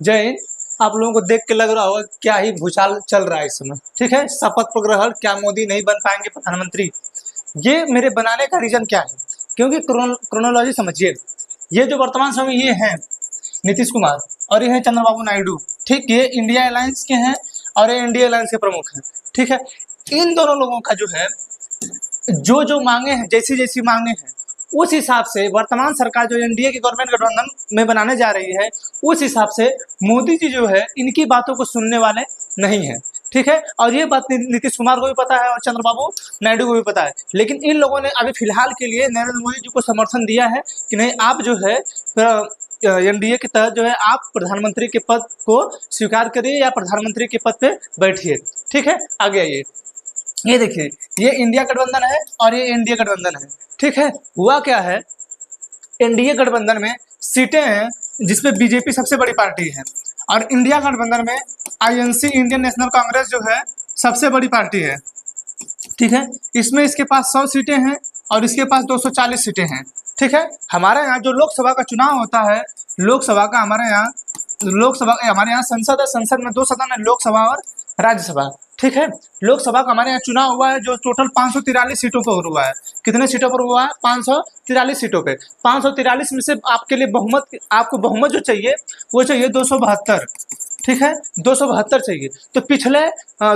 जय हिंद। आप लोगों को देख के लग रहा होगा क्या ही भूचाल चल रहा है इस समय। ठीक है, शपथ ग्रहण, क्या मोदी नहीं बन पाएंगे प्रधानमंत्री? ये मेरे बनाने का रीजन क्या है, क्योंकि क्रोनोलॉजी समझिए। ये जो वर्तमान समय ये हैं नीतीश कुमार और ये हैं चंद्रबाबू नायडू। ठीक, ये इंडिया अलायंस के हैं और ये इंडिया अलायंस के प्रमुख हैं। ठीक है, इन दोनों लोगों का जो है जो जो मांगे हैं, जैसी जैसी मांगे हैं, उस हिसाब से वर्तमान सरकार जो एनडीए की गवर्नमेंट गठबंधन में बनाने जा रही है, उस हिसाब से मोदी जी जो है इनकी बातों को सुनने वाले नहीं है। ठीक है, और ये बात नीतीश कुमार को भी पता है और चंद्रबाबू नायडू को भी पता है। लेकिन इन लोगों ने अभी फिलहाल के लिए नरेंद्र मोदी जी को समर्थन दिया है कि नहीं, आप जो है एनडीए के तहत जो है आप प्रधानमंत्री के पद को स्वीकार करिए या प्रधानमंत्री के पद पे बैठिए। ठीक है, आगे आइए। ये देखिए, ये इंडिया गठबंधन है और ये एनडीए गठबंधन है। ठीक है, हुआ क्या है, एनडीए गठबंधन में सीटें हैं जिसपे बीजेपी सबसे बड़ी पार्टी है और इंडिया गठबंधन में आईएनसी, इंडियन नेशनल कांग्रेस जो है सबसे बड़ी पार्टी है। ठीक है, इसमें इसके पास 100 सीटें हैं और इसके पास 240 सीटें हैं। ठीक है, हमारे यहाँ जो लोकसभा का चुनाव होता है, लोकसभा का हमारे यहाँ संसद है, संसद में 2 सदन है, लोकसभा और राज्यसभा। ठीक है, लोकसभा का हमारे यहाँ चुनाव हुआ है जो टोटल 543 सीटों पर हुआ है। कितने सीटों पर हुआ है? 543 सीटों पे। 543 में से आपके लिए आपको बहुमत जो चाहिए वो चाहिए 272। ठीक है, 272 चाहिए। तो पिछले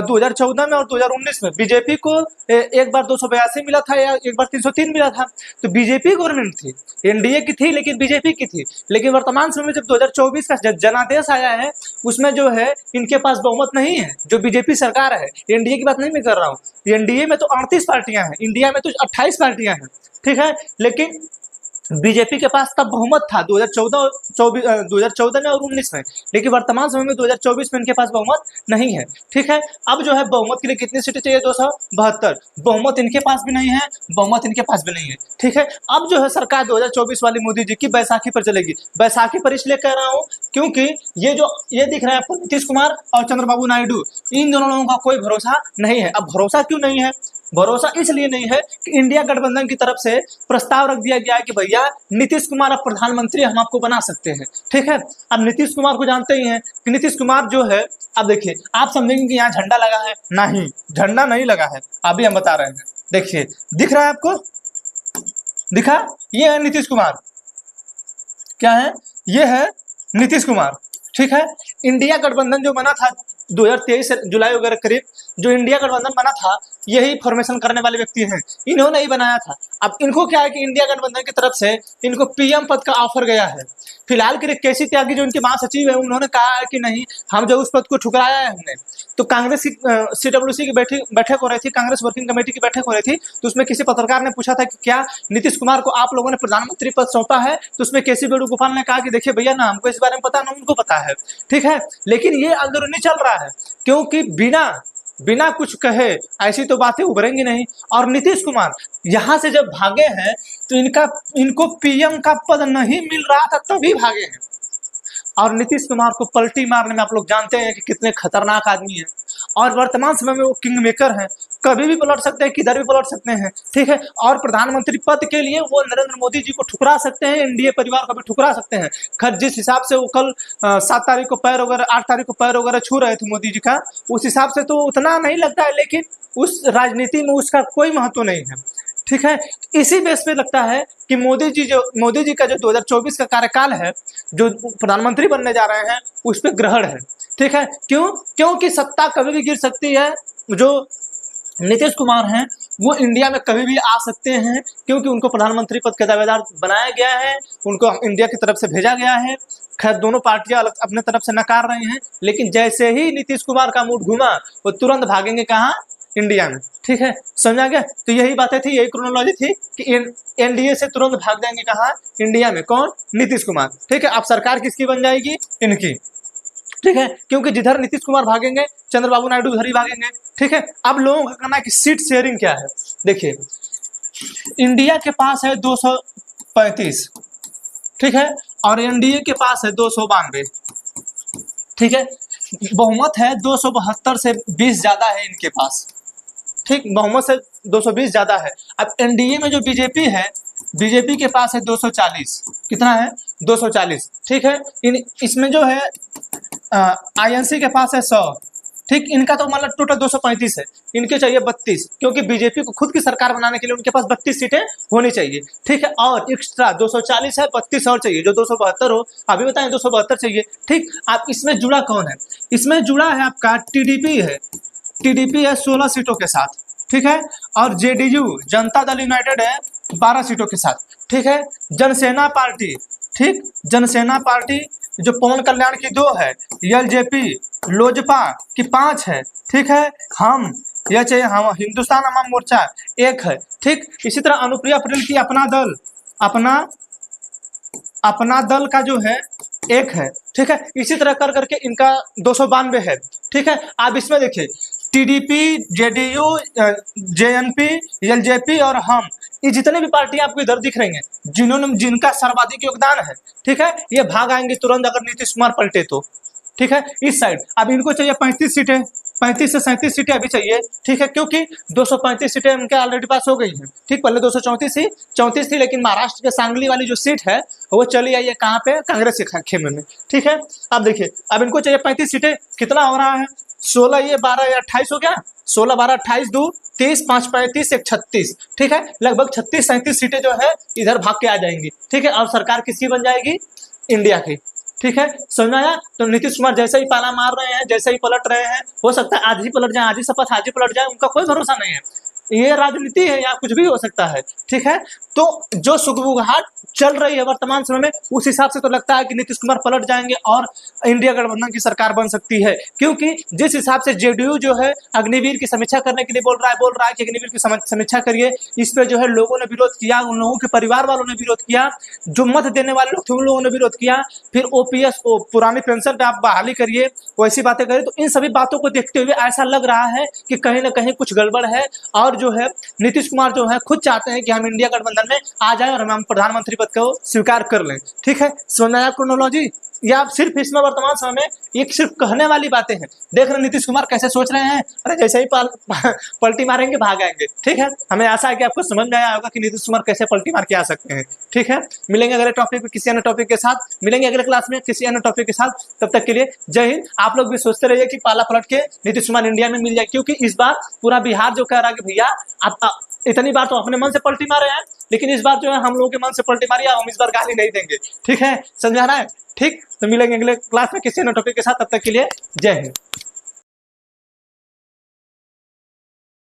2014 में और 2019 में बीजेपी को एक बार 282 मिला था या एक बार 303 मिला था। तो बीजेपी गवर्नमेंट थी, एनडीए की थी लेकिन बीजेपी की थी। लेकिन वर्तमान समय में जब 2024 का जनादेश आया है उसमें जो है इनके पास बहुमत नहीं है, जो बीजेपी सरकार है। एनडीए की बात नहीं मैं कर रहा हूँ, एनडीए में तो 38 पार्टियां हैं, इंडिया में तो 28 पार्टियां हैं। ठीक है, लेकिन बीजेपी के पास तब बहुमत था 2014 में और 19 में, लेकिन वर्तमान समय में 2024 में इनके पास बहुमत नहीं है। ठीक है, अब जो है बहुमत के लिए कितनी सीटें चाहिए? 272। बहुमत इनके पास भी नहीं है, बहुमत इनके पास भी नहीं है। ठीक है, अब जो है सरकार 2024 वाली मोदी जी की बैसाखी पर चलेगी। बैसाखी पर इसलिए कह रहा हूँ क्योंकि ये दिख रहा है आपको, नीतीश कुमार और चंद्रबाबू नायडू, इन दोनों लोगों का कोई भरोसा नहीं है। अब भरोसा क्यों नहीं है? भरोसा इसलिए नहीं है कि इंडिया गठबंधन की तरफ से प्रस्ताव रख दिया गया है कि भैया नीतीश कुमार अब प्रधानमंत्री हम आपको बना सकते हैं। ठीक है, अब नीतीश कुमार को जानते ही हैं कि नीतीश कुमार जो है, अब देखिए आप समझेंगे कि यहाँ झंडा लगा है, नहीं, झंडा नहीं लगा है। अभी हम बता रहे हैं, देखिए दिख रहा है आपको, दिखा? ये है नीतीश कुमार। क्या है? ये है नीतीश कुमार। ठीक है, इंडिया गठबंधन जो बना था 2023 जुलाई वगैरह करीब, जो इंडिया गठबंधन बना था यही फॉर्मेशन करने वाले व्यक्ति हैं, इन्होंने ही बनाया था। अब इनको क्या है कि इंडिया गठबंधन की तरफ से इनको पीएम पद का ऑफर गया है। फिलहाल के लिए केसी त्यागी जो इनके महासचिव है उन्होंने कहा है कि नहीं, हम जो उस पद को ठुकराया है हमने। तो कांग्रेस की सीडब्ल्यूसी की बैठक हो रही थी, कांग्रेस वर्किंग कमेटी की बैठक हो रही थी, तो उसमें किसी पत्रकार ने पूछा था कि क्या नीतीश कुमार को आप लोगों ने प्रधानमंत्री पद सौंपा है? तो उसमें केसी वेणुगोपाल ने कहा कि देखिए भैया ना हमको इस बारे में पता, ना उनको पता है। ठीक है, लेकिन ये अंदरूनी चल रहा है क्योंकि बिना कुछ कहे ऐसी तो बातें उभरेंगी नहीं। और नीतीश कुमार यहां से जब भागे हैं तो इनको पीएम का पद नहीं मिल रहा था तभी भागे हैं। और नीतीश कुमार को पलटी मारने में आप लोग जानते हैं कि कितने खतरनाक आदमी हैं और वर्तमान समय में वो किंग मेकर हैं, कभी भी पलट सकते हैं, किधर भी पलट सकते हैं। ठीक है, और प्रधानमंत्री पद के लिए वो नरेंद्र मोदी जी को ठुकरा सकते हैं, एनडीए परिवार को भी ठुकरा सकते हैं। खैर जिस हिसाब से वो कल 7 तारीख को पैर वगैरह, 8 तारीख को पैर वगैरह छू रहे थे मोदी जी का, उस हिसाब से तो उतना नहीं लगता है, लेकिन उस राजनीति में उसका कोई महत्व नहीं है। ठीक है, इसी बेस पे लगता है कि मोदी जी का जो 2024 का कार्यकाल है, जो प्रधानमंत्री बनने जा रहे हैं, उस पर ग्रहण है। ठीक है, क्योंकि सत्ता कभी भी गिर सकती है। जो नीतीश कुमार हैं वो इंडिया में कभी भी आ सकते हैं क्योंकि उनको प्रधानमंत्री पद का दावेदार बनाया गया है, उनको इंडिया की तरफ से भेजा गया है। खैर दोनों पार्टियां अपने तरफ से नकार रही हैं, लेकिन जैसे ही नीतीश कुमार का मूड घूमा वो तुरंत भागेंगे कहाँ? इंडिया में। ठीक है, समझा गया? तो यही बातें थी, यही क्रोनोलॉजी थी कि एनडीए से तुरंत भाग जाएंगे कहाँ? इंडिया में। कौन? नीतीश कुमार। ठीक है, अब सरकार किसकी बन जाएगी? इनकी। ठीक है, क्योंकि जिधर नीतीश कुमार भागेंगे चंद्रबाबू नायडू उधर ही भागेंगे। ठीक है, अब लोगों का कहना है कि सीट शेयरिंग क्या है। देखिए इंडिया के पास है 235, ठीक है, और एनडीए के पास है 292। ठीक है, बहुमत है 272 से 20 ज्यादा है इनके पास। ठीक, बहुमत से 220 ज्यादा है। अब एनडीए में जो बीजेपी है, बीजेपी के पास है 240। कितना है? 240। ठीक है, इसमें जो है आईएनसी के पास है 100, ठीक, इनका तो मतलब टोटल 235 है, इनके चाहिए 32, क्योंकि बीजेपी को खुद की सरकार बनाने के लिए उनके पास 32 सीटें होनी चाहिए, ठीक है। और एक्स्ट्रा 240 है, 32 और चाहिए, जो 272 हो, अभी बताएं 272 चाहिए, ठीक। आप इसमें जुड़ा कौन है? इसमें जुड़ा है आपका टीडीपी है, टीडीपी है 16 सीटों के साथ, ठीक है। और जेडीयू जनता दल यूनाइटेड है 12 सीटों के साथ, ठीक है। जनसेना पार्टी, ठीक, जनसेना पार्टी जो पवन कल्याण की 2 है, एलजेपी लोजपा की 5 है, ठीक है। हम यह चाहिए, हम हिंदुस्तान अवाम मोर्चा 1 है, ठीक। इसी तरह अनुप्रिया पटेल की अपना दल का जो है 1 है, ठीक है। इसी तरह कर करके इनका 292 है, ठीक है। आप इसमें देखिए टीडीपी, जेडीयू, जेएनपी, एलजेपी और हम, ये जितने भी पार्टी आपको इधर दिख रही हैं, जिनका सर्वाधिक योगदान है, ठीक है, ये भाग आएंगे तुरंत अगर नीतीश कुमार पलटे तो, ठीक है। इस साइड अब इनको चाहिए 35 सीटें, 35 से 37 सीटें अभी चाहिए, ठीक है, क्योंकि 235 सीटें उनके ऑलरेडी पास हो गई हैं, ठीक। पहले 234 थी, लेकिन महाराष्ट्र के सांगली वाली जो सीट है वो चली आई है कहाँ पे? कांग्रेस के खेमे में, ठीक है। अब देखिए अब इनको चाहिए 35 सीटें, कितना हो रहा है? 16 ये 12 या 28 हो गया, 16 12 28 2 30 5 35 1 36, ठीक है। लगभग 36-37 सीटें जो है इधर भाग के आ जाएंगी, ठीक है। और सरकार किसकी बन जाएगी? इंडिया की, ठीक है। समझ आया? तो नीतीश कुमार जैसे ही पाला मार रहे हैं, जैसे ही पलट रहे हैं, हो सकता है आज ही पलट जाए, आज ही शपथ, आज ही पलट जाए, उनका कोई भरोसा नहीं है, ये राजनीति है, या कुछ भी हो सकता है, ठीक है। तो जो सुगबुगाहट चल रही है वर्तमान समय में, उस हिसाब से तो लगता है कि नीतीश कुमार पलट जाएंगे और इंडिया गठबंधन की सरकार बन सकती है, क्योंकि जिस हिसाब से जेडीयू जो है अग्निवीर की समीक्षा करने के लिए बोल रहा है कि अग्निवीर की समीक्षा करिए, इस पर जो है लोगों ने विरोध किया, उन लोगों के परिवार वालों ने विरोध किया, जो मत देने वाले लोग थे उन लोगों ने विरोध किया, फिर ओपीएस पुरानी पेंशन पे आप बहाली करिए, वैसी बातें करिए। तो इन सभी बातों को देखते हुए ऐसा लग रहा है कि कहीं ना कहीं कुछ गड़बड़ है, और जो है नीतीश कुमार जो है खुद चाहते हैं कि हम इंडिया गठबंधन में आ जाए और हम प्रधानमंत्री पद को स्वीकार कर लें, ठीक है। समझ आया क्रोनोलॉजी? या आप सिर्फ इसमें वर्तमान समय में एक सिर्फ कहने वाली बातें हैं, देख रहे नीतीश कुमार कैसे सोच रहे हैं, अरे जैसे ही पलटी मारेंगे भाग आएंगे, ठीक है। हमें आशा है कि आपको समझ में आया होगा कि नीतीश कुमार कैसे पलटी मार के आ सकते हैं, ठीक है। मिलेंगे अगले टॉपिक में किसी अन्य टॉपिक के साथ, मिलेंगे अगले क्लास में किसी अन्य टॉपिक के साथ, तब तक के लिए जय हिंद। आप लोग भी सोचते रहिए कि पाला पलट के नीतीश कुमार इंडिया में मिल जाए, क्योंकि इस बार पूरा बिहार जो कह रहा है कि भैया आप इतनी बार तो अपने मन से पलटी मारे हैं, लेकिन इस बार जो है हम लोगों के मन से पलटी मारी, हम इस बार गाली नहीं देंगे, ठीक है। समझा रहा है? ठीक, तो मिलेंगे अगले क्लास में किसी अन्य टॉपिक के साथ, तब तक के लिए जय हिंद।